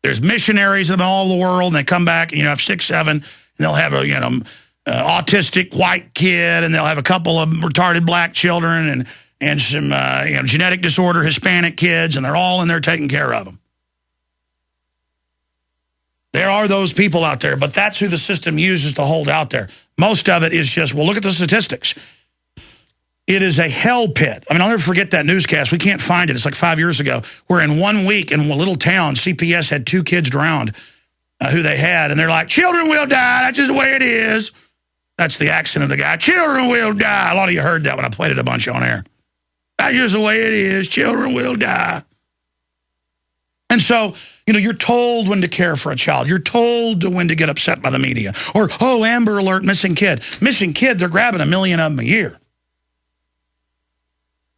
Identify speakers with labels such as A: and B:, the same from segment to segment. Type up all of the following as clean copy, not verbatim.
A: There's missionaries in all the world, and they come back, and have 6, 7, and they'll have a autistic white kid, and they'll have a couple of retarded black children, and some genetic disorder Hispanic kids, and they're all in there taking care of them. There are those people out there, but that's who the system uses to hold out there. Most of it is just, well, look at the statistics. It is a hell pit. I mean, I'll never forget that newscast. We can't find it. It's like 5 years ago, where in 1 week in a little town, CPS had 2 kids drowned who they had, and they're like, children will die. That's just the way it is. That's the accent of the guy. Children will die. A lot of you heard that when I played it a bunch on air. That's just the way it is. Children will die. And so, you're told when to care for a child. You're told when to get upset by the media. Or, oh, Amber Alert, missing kid. Missing kid, they're grabbing 1 million of them a year.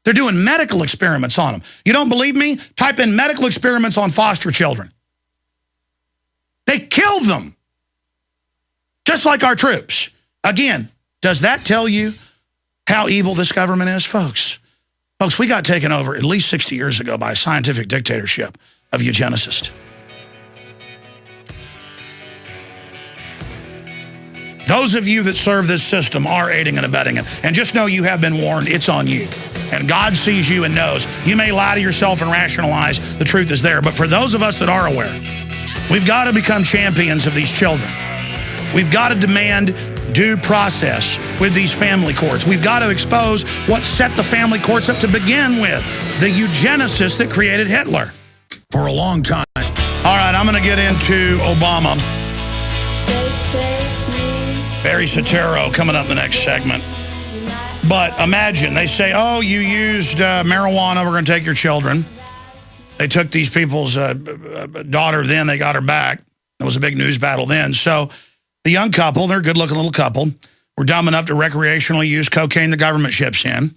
A: They're doing medical experiments on them. You don't believe me? Type in medical experiments on foster children. They kill them. Just like our troops. Again, does that tell you how evil this government is, folks? Folks, we got taken over at least 60 years ago by a scientific dictatorship of eugenicists. Those of you that serve this system are aiding and abetting it. And just know you have been warned, it's on you. And God sees you and knows. You may lie to yourself and rationalize the truth is there. But for those of us that are aware, we've got to become champions of these children. We've got to demand due process with these family courts. We've got to expose what set the family courts up to begin with. The eugenicists that created Hitler. For a long time. All right, I'm going to get into Obama. Barry Soetoro coming up in the next segment. But imagine, they say, oh, you used marijuana, we're going to take your children. They took these people's daughter then, they got her back. It was a big news battle then. So the young couple, they're a good-looking little couple, were dumb enough to recreationally use cocaine the government ships in.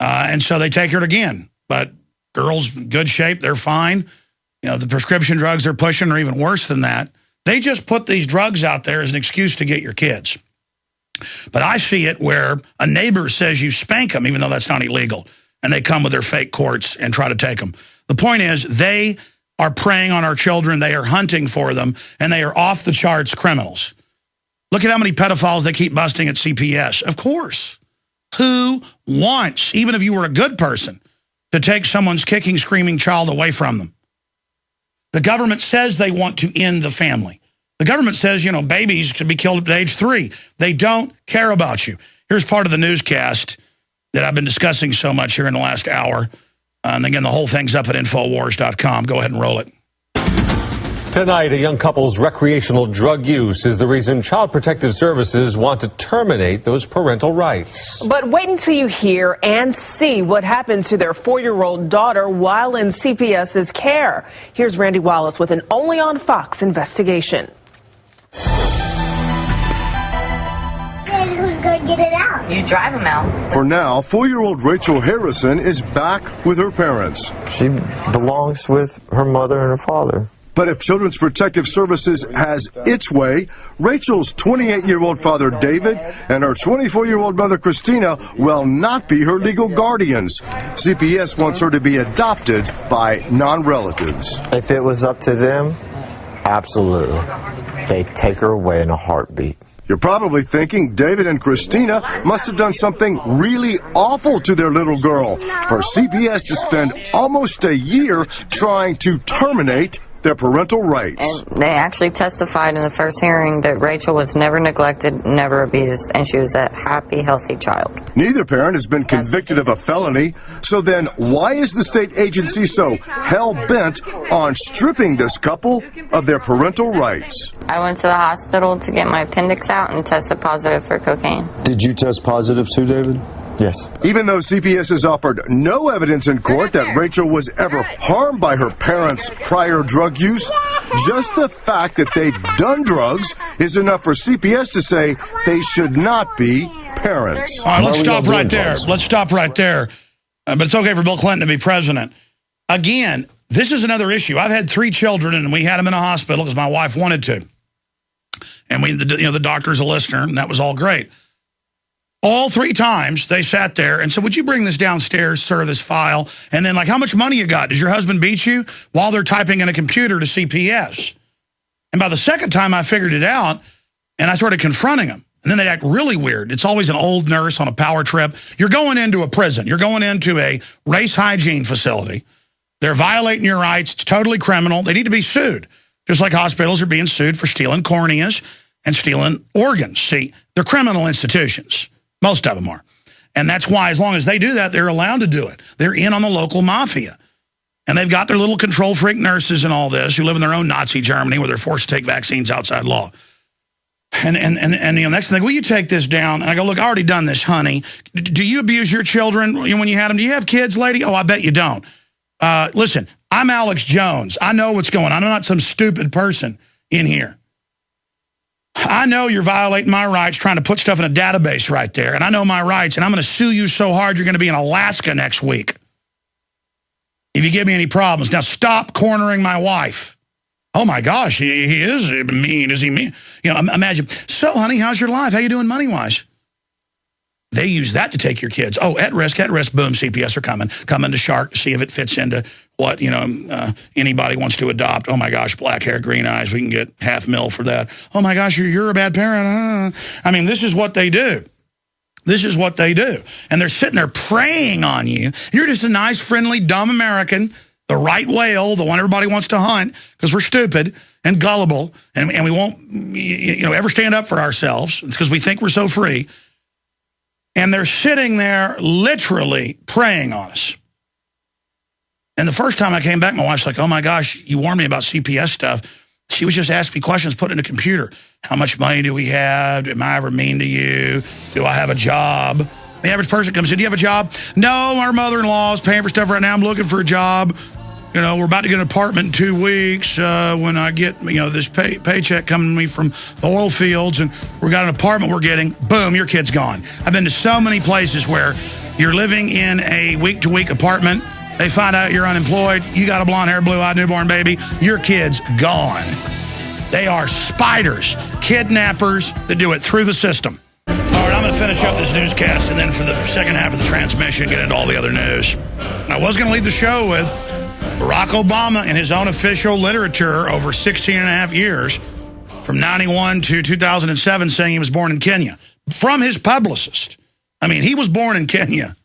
A: And so they take her again. But girls, good shape, they're fine. The prescription drugs they're pushing are even worse than that. They just put these drugs out there as an excuse to get your kids. But I see it where a neighbor says you spank them, even though that's not illegal, and they come with their fake courts and try to take them. The point is, they are preying on our children, they are hunting for them, and they are off-the-charts criminals. Look at how many pedophiles they keep busting at CPS. Of course. Who wants, even if you were a good person, to take someone's kicking, screaming child away from them? The government says they want to end the family. The government says, babies could be killed at age 3. They don't care about you. Here's part of the newscast that I've been discussing so much here in the last hour. And again, the whole thing's up at Infowars.com. Go ahead and roll it.
B: Tonight, a young couple's recreational drug use is the reason Child Protective Services want to terminate those parental rights.
C: But wait until you hear and see what happened to their 4-year-old daughter while in CPS's care. Here's Randy Wallace with an Only on Fox investigation.
D: Who's going to get it out?
E: You drive them out.
F: For now, 4-year-old Rachel Harrison is back with her parents.
G: She belongs with her mother and her father.
F: But if Children's Protective Services has its way, Rachel's 28-year-old father, David, and her 24-year-old mother, Christina, will not be her legal guardians. CPS wants her to be adopted by non-relatives.
G: If it was up to them, absolutely. They'd take her away in a heartbeat.
F: You're probably thinking David and Christina must have done something really awful to their little girl for CPS to spend almost a year trying to terminate their parental rights.
E: And they actually testified in the first hearing that Rachel was never neglected, never abused, and she was a happy, healthy child.
F: Neither parent has been convicted of a felony, so then why is the state agency so hell-bent on stripping this couple of their parental rights?
E: I went to the hospital to get my appendix out and tested positive for cocaine.
H: Did you test positive too, David?
G: Yes.
F: Even though CPS has offered no evidence in court that Rachel was ever harmed by her parents' prior drug use, just the fact that they've done drugs is enough for CPS to say they should not be parents.
A: All right, let's stop right there. Let's stop right there. But it's okay for Bill Clinton to be president. Again, this is another issue. I've had 3 children, and we had them in a hospital because my wife wanted to. And the doctor's a listener, and that was all great. All 3 times they sat there and said, would you bring this downstairs, sir, this file? And then, like, how much money you got? Does your husband beat you? While they're typing in a computer to CPS. And by the second time I figured it out, and I started confronting them. And then they'd act really weird. It's always an old nurse on a power trip. You're going into a prison. You're going into a race hygiene facility. They're violating your rights. It's totally criminal. They need to be sued. Just like hospitals are being sued for stealing corneas and stealing organs. See, they're criminal institutions. Most of them are. And that's why, as long as they do that, they're allowed to do it. They're in on the local mafia. And they've got their little control freak nurses and all this who live in their own Nazi Germany where they're forced to take vaccines outside law. And the next thing, will you take this down? And I go, look, I already done this, honey. Do you abuse your children when you had them? Do you have kids, lady? Oh, I bet you don't. Listen, I'm Alex Jones. I know what's going on. I'm not some stupid person in here. I know you're violating my rights, trying to put stuff in a database right there. And I know my rights, and I'm going to sue you so hard you're going to be in Alaska next week if you give me any problems. Now, stop cornering my wife. Oh, my gosh, he is mean. Is he mean? You know, imagine. So, honey, how's your life? How you doing money-wise? They use that to take your kids. Oh, at risk, boom, CPS are coming. Coming to Shark to see if it fits into what, anybody wants to adopt. Oh, my gosh, black hair, green eyes. We can get $500,000 for that. Oh, my gosh, you're a bad parent. I mean, this is what they do. This is what they do. And they're sitting there preying on you. You're just a nice, friendly, dumb American, the right whale, the one everybody wants to hunt because we're stupid and gullible and we won't ever stand up for ourselves. It's because we think we're so free. And they're sitting there literally preying on us. And the first time I came back, my wife's like, oh, my gosh, you warned me about CPS stuff. She was just asking me questions put in a computer. How much money do we have? Am I ever mean to you? Do I have a job? The average person comes in, do you have a job? No, our mother-in-law is paying for stuff right now. I'm looking for a job. We're about to get an apartment in 2 weeks when I get, this paycheck coming to me from the oil fields, and we got an apartment we're getting. Boom, your kid's gone. I've been to so many places where you're living in a week-to-week apartment. They find out you're unemployed. You got a blonde-haired, blue-eyed newborn baby. Your kid's gone. They are spiders, kidnappers that do it through the system. All right, I'm going to finish up this newscast, and then for the second half of the transmission, get into all the other news. I was going to lead the show with Barack Obama in his own official literature over 16 and a half years, from 91 to 2007, saying he was born in Kenya. From his publicist. I mean, he was born in Kenya.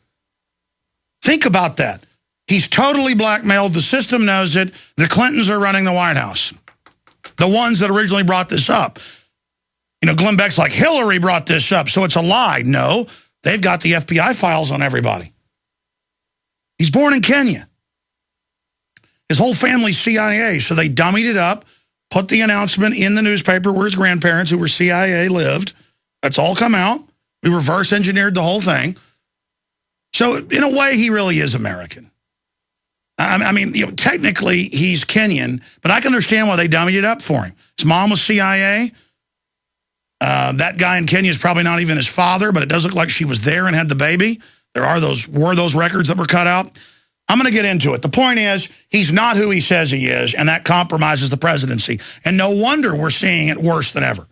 A: Think about that. He's totally blackmailed. The system knows it. The Clintons are running the White House. The ones that originally brought this up. Glenn Beck's like, Hillary brought this up, so it's a lie. No, they've got the FBI files on everybody. He's born in Kenya. His whole family's CIA, so they dummied it up, put the announcement in the newspaper where his grandparents, who were CIA, lived. That's all come out. We reverse engineered the whole thing. So in a way, he really is American. I mean, technically, he's Kenyan, but I can understand why they dummied it up for him. His mom was CIA. That guy in Kenya is probably not even his father, but it does look like she was there and had the baby. Were those records that were cut out. I'm going to get into it. The point is, he's not who he says he is, and that compromises the presidency. And no wonder we're seeing it worse than ever.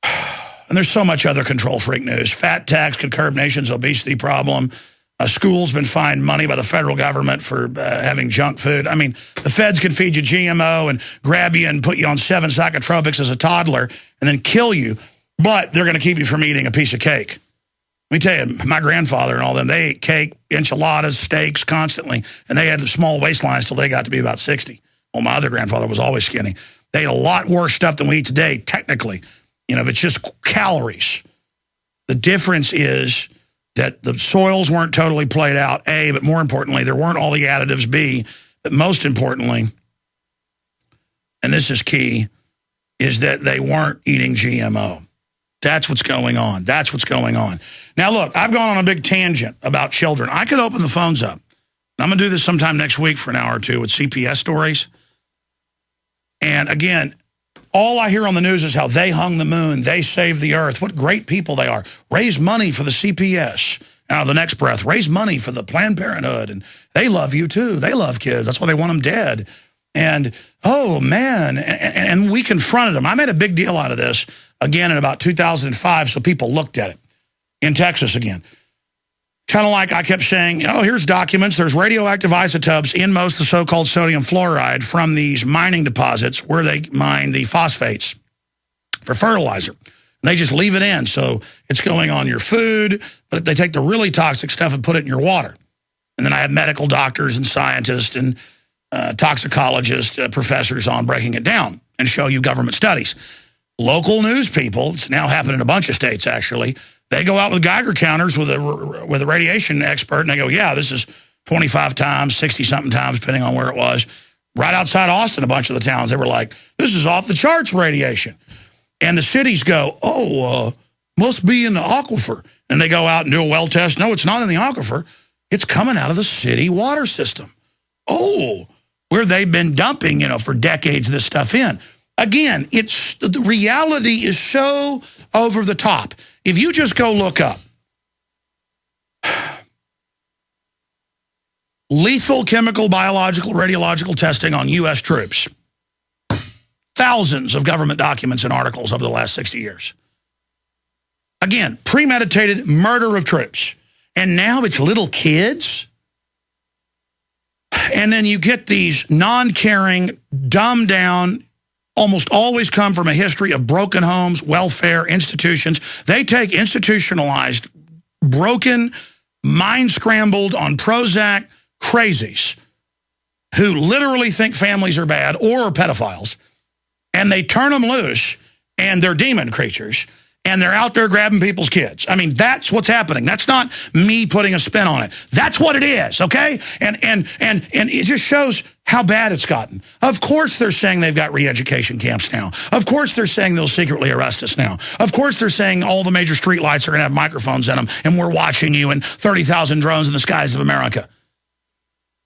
A: And there's so much other control freak news. Fat tax could curb nation's obesity problem. A school's been fined money by the federal government for having junk food. I mean, the feds can feed you GMO and grab you and put you on 7 psychotropics as a toddler and then kill you, but they're going to keep you from eating a piece of cake. Let me tell you, my grandfather and all them, they ate cake, enchiladas, steaks constantly, and they had small waistlines till they got to be about 60. Well, my other grandfather was always skinny. They ate a lot worse stuff than we eat today, technically. It's just calories. The difference is that the soils weren't totally played out, A, but more importantly, there weren't all the additives, B, but most importantly, and this is key, is that they weren't eating GMO. That's what's going on. That's what's going on. Now, look, I've gone on a big tangent about children. I could open the phones up. I'm going to do this sometime next week for an hour or two with CPS stories. And again, all I hear on the news is how they hung the moon, they saved the earth. What great people they are. Raise money for the CPS. Now, the next breath, raise money for the Planned Parenthood. And they love you, too. They love kids. That's why they want them dead. And, oh, man, and we confronted them. I made a big deal out of this, again, in about 2005, so people looked at it in Texas again. Kind of like I kept saying, oh, here's documents. There's radioactive isotopes in most of the so-called sodium fluoride from these mining deposits where they mine the phosphates for fertilizer. They just leave it in, so it's going on your food, but they take the really toxic stuff and put it in your water. And then I have medical doctors and scientists and toxicologists, professors on breaking it down and show you government studies. Local news people, it's now happened in a bunch of states actually, they go out with Geiger counters with a radiation expert and they go, yeah, this is 25 times, 60-something times, depending on where it was. Right outside Austin, a bunch of the towns, they were like, this is off the charts radiation. And the cities go, oh, must be in the aquifer. And they go out and do a well test. No, it's not in the aquifer. It's coming out of the city water system. Oh, where they've been dumping, for decades this stuff in. Again, the reality is so over the top. If you just go look up lethal chemical, biological, radiological testing on U.S. troops, thousands of government documents and articles over the last 60 years. Again, premeditated murder of troops. And now it's little kids. And then you get these non-caring, dumbed down, almost always come from a history of broken homes, welfare, institutions. They take institutionalized, broken, mind-scrambled on Prozac crazies who literally think families are bad or are pedophiles, and they turn them loose, and they're demon creatures, and they're out there grabbing people's kids. I mean, that's what's happening. That's not me putting a spin on it. That's what it is, okay? And it just shows how bad it's gotten. Of course they're saying they've got re-education camps now. Of course they're saying they'll secretly arrest us now. Of course they're saying all the major street lights are going to have microphones in them, and we're watching you and 30,000 drones in the skies of America.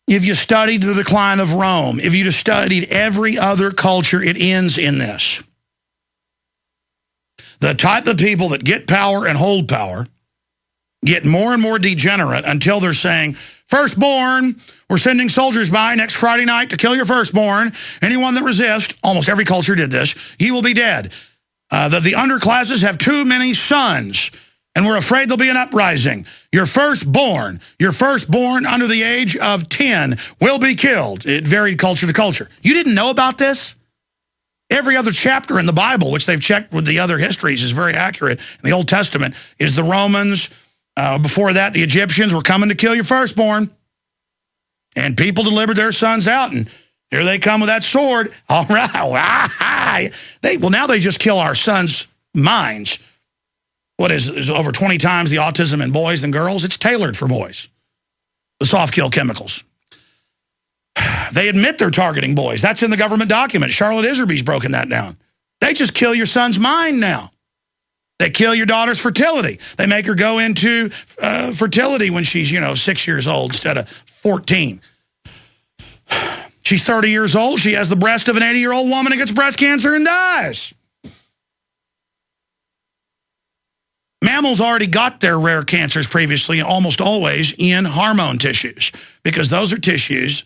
A: If you studied the decline of Rome, if you just studied every other culture, it ends in this. The type of people that get power and hold power get more and more degenerate until they're saying, firstborn, we're sending soldiers by next Friday night to kill your firstborn. Anyone that resists, almost every culture did this, he will be dead. The underclasses have too many sons, and we're afraid there'll be an uprising. Your firstborn under the age of 10 will be killed. It varied culture to culture. You didn't know about this? Every other chapter in the Bible, which they've checked with the other histories, is very accurate. In the Old Testament is the Romans. Before that, the Egyptians were coming to kill your firstborn. And people delivered their sons out, and here they come with that sword. All right. Well, now they just kill our sons' minds. What is over 20 times the autism in boys and girls? It's tailored for boys. The soft kill chemicals. They admit they're targeting boys. That's in the government document. Charlotte Iserby's broken that down. They just kill your son's mind now. They kill your daughter's fertility. They make her go into fertility when she's, 6 years old instead of 14. She's 30 years old. She has the breast of an 80-year-old woman and gets breast cancer and dies. Mammals already got their rare cancers previously, almost always in hormone tissues, because those are tissues.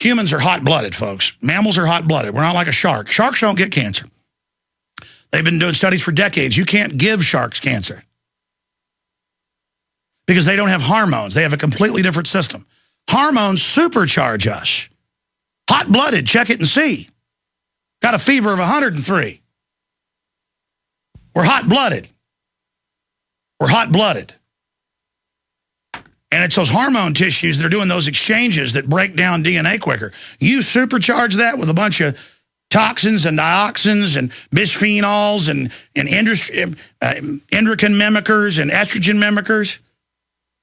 A: Humans are hot-blooded, folks. Mammals are hot-blooded. We're not like a shark. Sharks don't get cancer. They've been doing studies for decades. You can't give sharks cancer because they don't have hormones. They have a completely different system. Hormones supercharge us. Hot-blooded, check it and see. Got a fever of 103. We're hot-blooded. We're hot-blooded. And it's those hormone tissues that are doing those exchanges that break down DNA quicker. You supercharge that with a bunch of toxins and dioxins and bisphenols and endocrine mimickers and estrogen mimickers.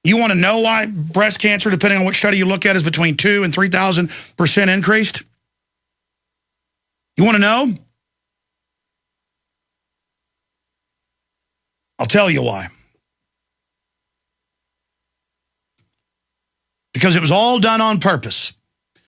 A: You want to know why breast cancer, depending on which study you look at, is between 2,000 and 3,000% increased? You want to know? I'll tell you why. Because it was all done on purpose.